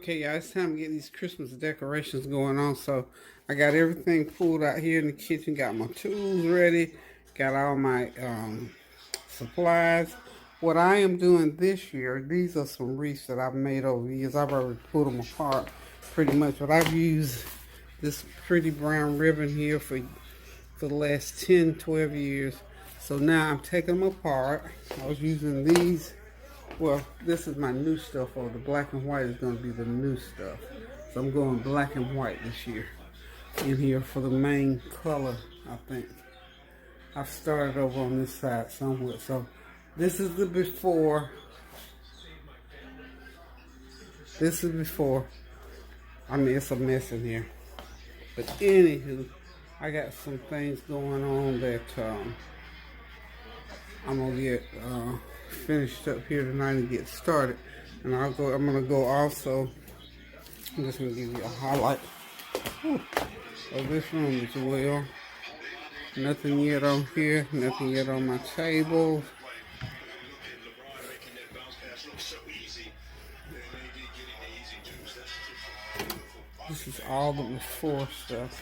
Okay, y'all, it's time to get these Christmas decorations going on. So I got everything pulled out here in the kitchen, got my tools ready, got all my supplies. What I am doing this year, these are some wreaths that I've made over the years. I've already pulled them apart pretty much, but I've used this pretty brown ribbon here for the last 10, 12 years. So now I'm taking them apart. I was using these. Well, this is my new stuff, or the black and white is going to be the new stuff. So I'm going black and white this year in here for the main color, I think. I've started over on this side somewhere. So this is the before. This is before. I mean, it's a mess in here. But anywho, I got some things going on that I'm going to get finished up here tonight and get started. And I'm going to go also, I'm just going to give you a highlight of this room as well. Nothing yet on here, nothing yet on my table. This is all the before stuff.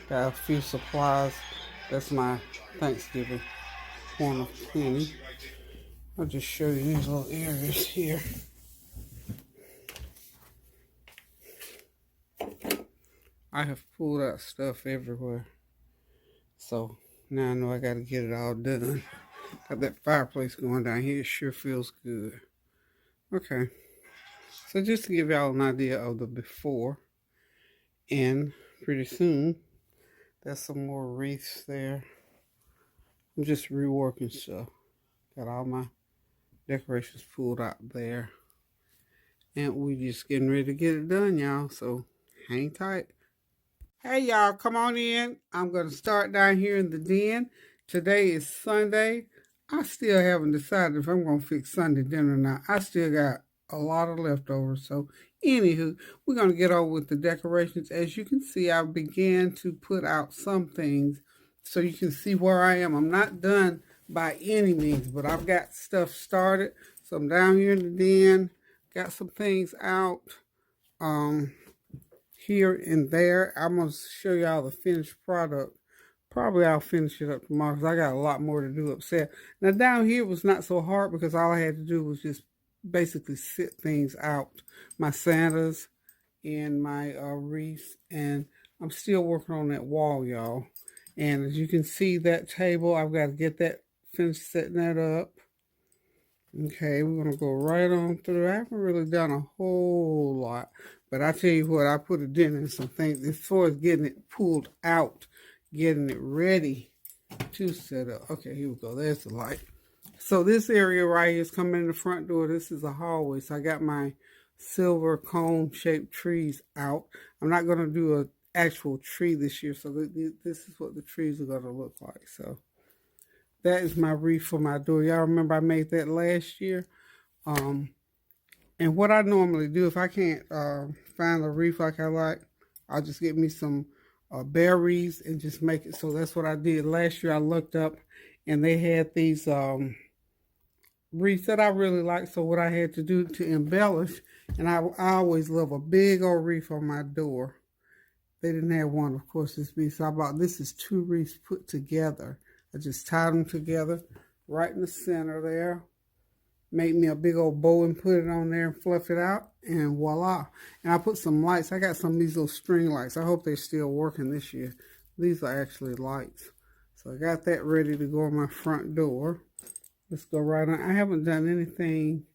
Got a few supplies. That's my Thanksgiving one of plenty. I'll just show you these little areas here. I have pulled out stuff everywhere. So now I know I gotta get it all done. Got that fireplace going down here. It sure feels good. Okay. So just to give y'all an idea of the before, and pretty soon, there's some more wreaths there. I'm just reworking stuff. Got all my decorations pulled out there. And we just getting ready to get it done, y'all. So hang tight. Hey, y'all, come on in. I'm going to start down here in the den. Today is Sunday. I still haven't decided if I'm going to fix Sunday dinner or not. I still got a lot of leftovers. So, anywho, we're going to get on with the decorations. As you can see, I began to put out some things so you can see where I am. I'm not done by any means, but I've got stuff started. So, I'm down here in the den. Got some things out. Here and there. I'm going to show y'all the finished product. Probably I'll finish it up tomorrow because I got a lot more to do upstairs. Now down here was not so hard because all I had to do was just basically sit things out. My Santas and my wreaths. And I'm still working on that wall, y'all. And as you can see, that table, I've got to get that finished setting that up. Okay, we're going to go right on through. I haven't really done a whole lot. But I tell you what, I put a dent in some things as far as getting it pulled out, getting it ready to set up. Okay, here we go. There's the light. So this area right here is coming in the front door. This is a hallway. So I got my silver cone-shaped trees out. I'm not going to do an actual tree this year. So this is what the trees are going to look like. So that is my wreath for my door. Y'all remember I made that last year? And what I normally do, if I can't find a wreath like I like, I'll just get me some berries and just make it. So that's what I did. Last year I looked up and they had these wreaths that I really like. So what I had to do to embellish, and I always love a big old wreath on my door. They didn't have one, of course, this week. So I bought, this is 2 wreaths put together. I just tied them together right in the center there. Made me a big old bow and put it on there and fluff it out, and voila. And I put some lights. I got some of these little string lights. I hope they're still working this year. These are actually lights. So I got that ready to go on my front door. Let's go right on. I haven't done anything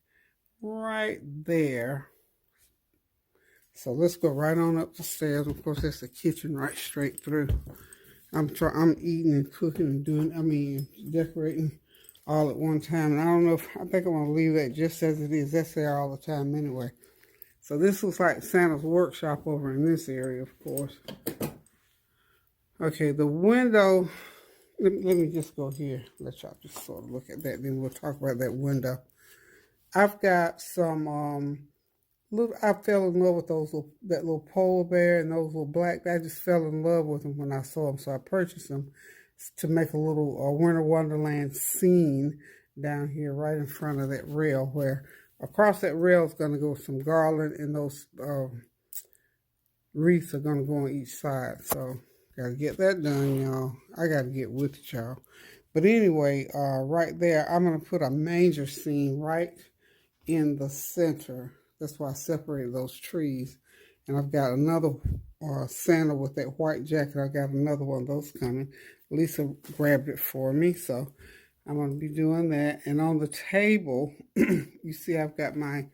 right there. So let's go right on up the stairs. Of course, that's the kitchen right straight through. I'm eating and cooking and decorating all at one time. And I don't know if, I think I'm going to leave that just as it is. That's there all the time anyway. So this looks like Santa's workshop over in this area, of course. Okay, the window, let me just go here. Let y'all just sort of look at that. Then we'll talk about that window. I've got some, I fell in love with that little polar bear and those little black. I just fell in love with them when I saw them. So I purchased them to make a little Winter Wonderland scene down here right in front of that rail where across that rail is going to go some garland, and those wreaths are going to go on each side. So, got to get that done, y'all. I got to get with it, y'all. But anyway, right there, I'm going to put a manger scene right in the center. That's why I separated those trees. And I've got another Santa with that white jacket. I got another one of those coming. Lisa grabbed it for me, so I'm going to be doing that. And on the table, you see I've got my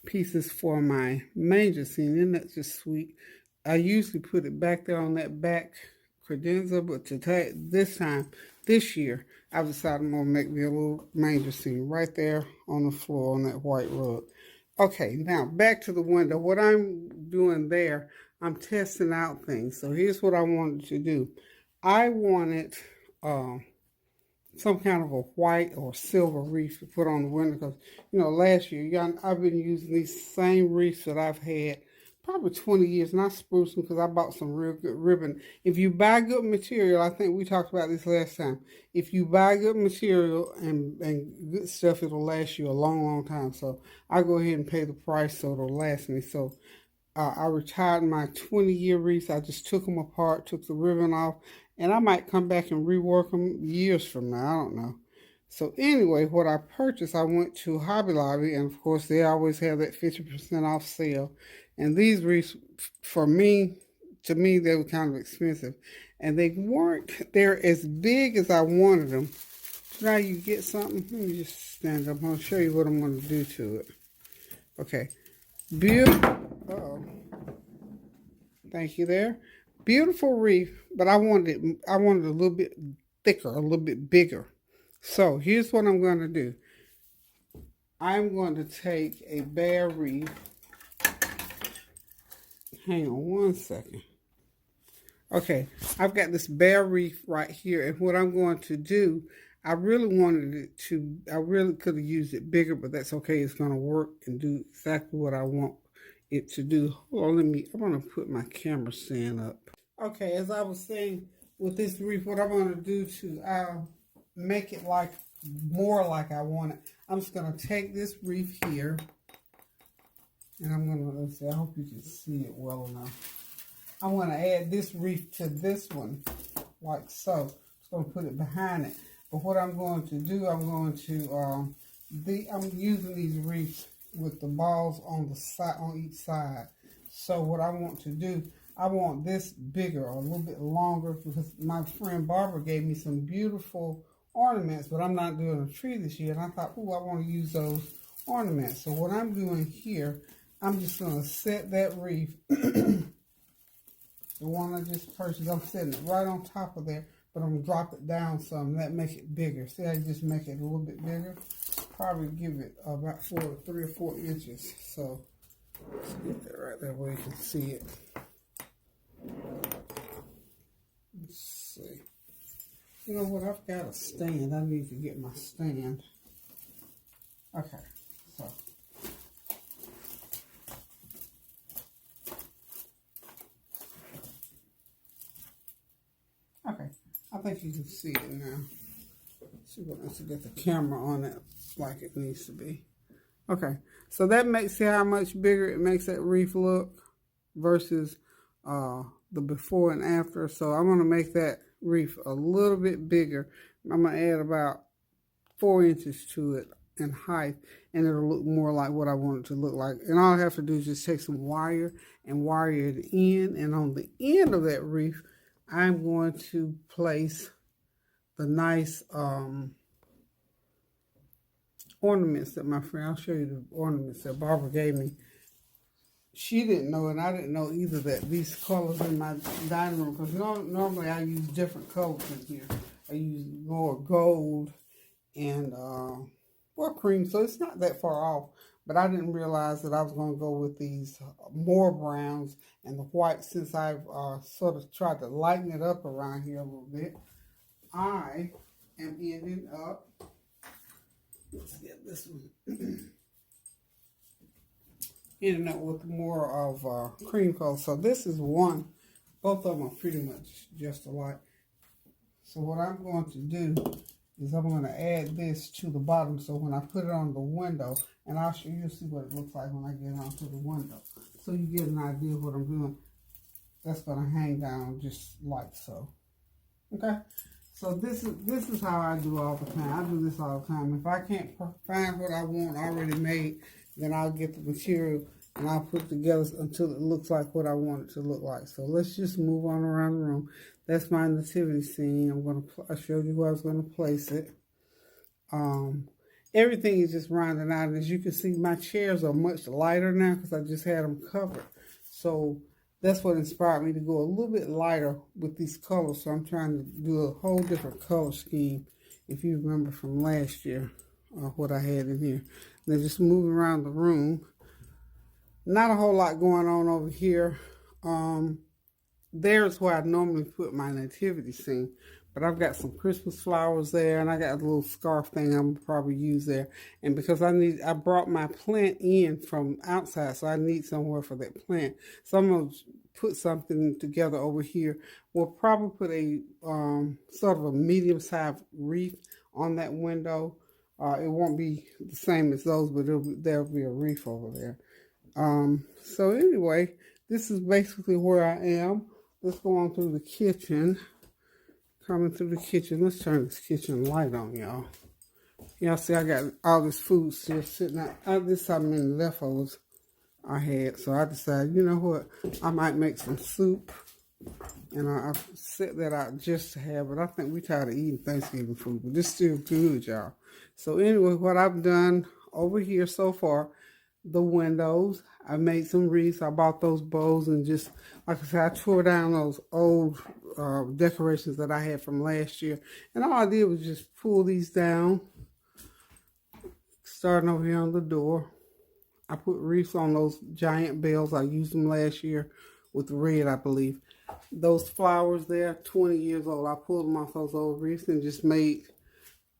pieces for my manger scene. Isn't that just sweet? I usually put it back there on that back credenza, but this year, I've decided I'm going to make me a little manger scene right there on the floor on that white rug. Okay, now back to the window. What I'm doing there, I'm testing out things. So here's what I wanted to do. I wanted some kind of a white or silver wreath to put on the window because, you know, last year, I've been using these same wreaths that I've had probably 20 years, not sprucing because I bought some real good ribbon. If you buy good material, I think we talked about this last time. If you buy good material and good stuff, it'll last you a long, long time. So I go ahead and pay the price so it'll last me. So I retired my 20-year wreaths. I just took them apart, took the ribbon off, and I might come back and rework them years from now. I don't know. So anyway, what I purchased, I went to Hobby Lobby, and of course they always have that 50% off sale. And these wreaths, to me, they were kind of expensive. And they're as big as I wanted them. So now you get something. Let me just stand up. I'm going to show you what I'm going to do to it. Okay. Beautiful. Uh-oh. Thank you there. Beautiful wreath, but I wanted it a little bit thicker, a little bit bigger. So here's what I'm going to do. I'm going to take a bare wreath. Hang on one second. Okay, I've got this bare wreath right here, and what I'm going to do, I really could have used it bigger, but that's okay. It's going to work and do exactly what I want it to do. Hold on, I'm going to put my camera stand up. Okay, as I was saying, with this wreath, what I'm going to do to make it more like I want it, I'm just going to take this wreath here, and I'm going to, let's see, I hope you can see it well enough. I'm going to add this wreath to this one, like so. Just going to put it behind it. But what I'm going to do, I'm using these wreaths with the balls on the side, on each side. So what I want to do, I want this bigger or a little bit longer because my friend Barbara gave me some beautiful ornaments, but I'm not doing a tree this year. And I thought, oh, I want to use those ornaments. So what I'm doing here, I'm just going to set that wreath, the one I just purchased, I'm setting it right on top of there, but I'm going to drop it down some. That make it bigger. See, I just make it a little bit bigger. Probably give it about 3 or 4 inches. So let's get that right there where you can see it. Let's see. You know what? I've got a stand. I need to get my stand. Okay. So. Okay. I think you can see it now. See what else to get the camera on it like it needs to be. Okay. So that makes, see how much bigger it makes that wreath look versus the before and after. So I'm going to make that wreath a little bit bigger. I'm going to add about 4 inches to it in height, and it'll look more like what I want it to look like. And all I have to do is just take some wire and wire it in, and on the end of that wreath, I'm going to place the nice ornaments that my friend, I'll show you the ornaments that Barbara gave me. She didn't know, and I didn't know either, that these colors in my dining room, because normally I use different colors in here. I use more gold and cream, so it's not that far off. But I didn't realize that I was going to go with these more browns and the white, since I've sort of tried to lighten it up around here a little bit. I am ending up, let's get this one, ending up with more of cream color. So this is one, both of them are pretty much just alike. So what I'm going to do is I'm going to add this to the bottom, so when I put it on the window, and I'll show you, see what it looks like when I get it onto the window, so you get an idea of what I'm doing. That's going to hang down just like so. Okay, so this is how I do all the time. I do this all the time. If I can't find what I want already made, then I'll get the material and I'll put it together until it looks like what I want it to look like. So let's just move on around the room. That's my nativity scene. I showed you where I was going to place it. Everything is just rounding out. And as you can see, my chairs are much lighter now because I just had them covered. So that's what inspired me to go a little bit lighter with these colors. So I'm trying to do a whole different color scheme, if you remember from last year, what I had in here. Then just moving around the room. Not a whole lot going on over here. There's where I normally put my nativity scene. But I've got some Christmas flowers there, and I got a little scarf thing I'm gonna probably use there. And because I brought my plant in from outside, so I need somewhere for that plant. So I'm gonna put something together over here. We'll probably put a sort of a medium-sized wreath on that window. It won't be the same as those, but there'll be a wreath over there. So anyway, this is basically where I am. Let's go on through the kitchen. Coming through the kitchen. Let's turn this kitchen light on, y'all. Y'all see I got all this food still sitting out. This how many leftovers I had. So I decided, you know what, I might make some soup. And I set that out just to have it. I think we tired of eating Thanksgiving food, but this still good, y'all. So anyway, what I've done over here so far, the windows, I made some wreaths. I bought those bows and just, like I said, I tore down those old decorations that I had from last year. And all I did was just pull these down, starting over here on the door. I put wreaths on those giant bells. I used them last year with red, I believe. Those flowers there, 20 years old. I pulled them off those old wreaths and just made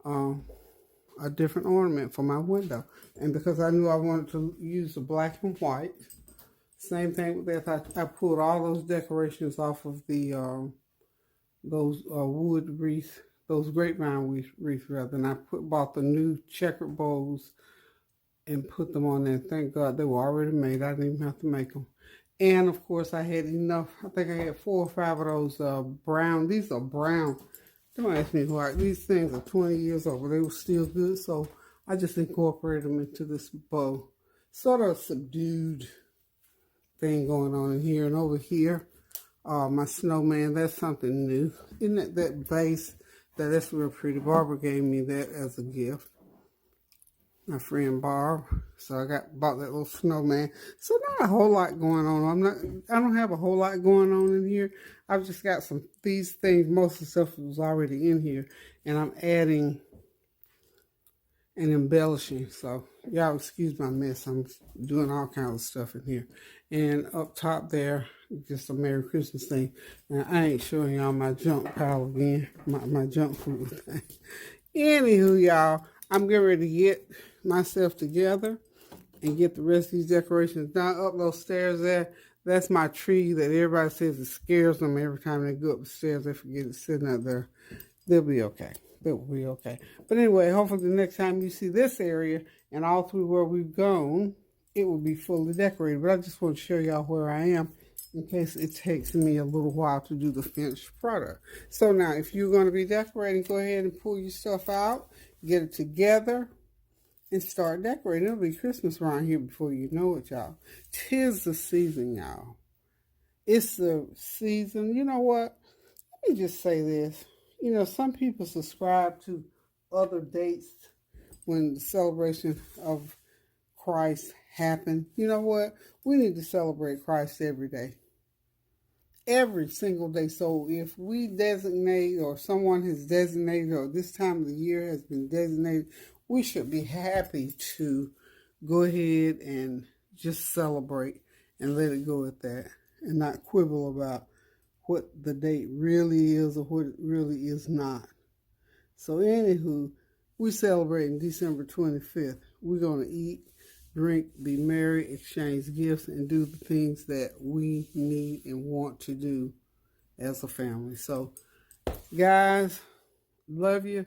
a different ornament for my window. And because I knew I wanted to use the black and white, same thing with that. I pulled all those decorations off of the those wood wreaths, those grapevine wreaths rather. And I bought the new checkered bows and put them on there. Thank God they were already made. I didn't even have to make them. And of course I had enough. I think I had 4 or 5 of those brown. These are brown. Don't ask me why. These things are 20 years old, but they were still good. So I just incorporated them into this bow. Sort of a subdued thing going on in here. And over here, my snowman, that's something new. Isn't it that vase? That's real pretty. Barbara gave me that as a gift. My friend Barb. So I bought that little snowman. So not a whole lot going on. I don't have a whole lot going on in here. I've just got these things. Most of the stuff was already in here. And I'm adding and embellishing. So y'all excuse my mess. I'm doing all kinds of stuff in here. And up top there, just a Merry Christmas thing. And I ain't showing y'all my junk pile again. My junk food thing. Anywho, y'all, I'm getting ready to get myself together and get the rest of these decorations done. Up those stairs there, that's my tree that everybody says it scares them every time they go up the stairs. They forget it's sitting out there. They'll be okay. They'll be okay. But anyway, hopefully the next time you see this area and all through where we've gone, it will be fully decorated. But I just want to show y'all where I am in case it takes me a little while to do the finished product. So now, if you're going to be decorating, go ahead and pull your stuff out, get it together, and start decorating. It'll be Christmas around here before you know it, y'all. 'Tis the season, y'all. It's the season. You know what? Let me just say this. You know, some people subscribe to other dates when the celebration of Christ happened. You know what? We need to celebrate Christ every day. Every single day. So if we designate, or someone has designated, or this time of the year has been designated, we should be happy to go ahead and just celebrate and let it go at that, and not quibble about what the date really is or what it really is not. So anywho, we celebrating December 25th. We're going to eat, drink, be merry, exchange gifts, and do the things that we need and want to do as a family. So, guys, love you.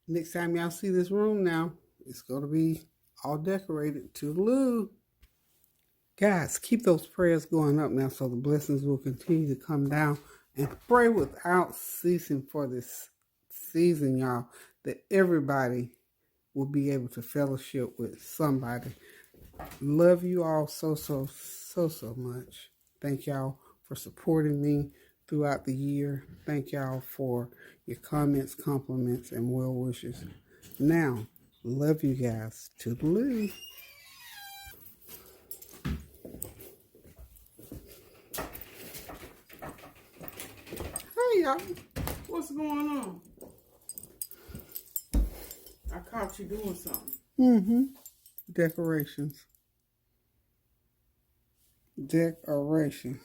Next time y'all see this room now, it's going to be all decorated. Toodaloo. Guys, keep those prayers going up now so the blessings will continue to come down. And pray without ceasing for this season, y'all, that everybody will be able to fellowship with somebody. Love you all so much. Thank y'all for supporting me throughout the year. Thank y'all for your comments, compliments, and well wishes. Now, love you guys. Toodaloo. Hey y'all. What's going on? I caught you doing something. Mm-hmm. Decorations. Decorations.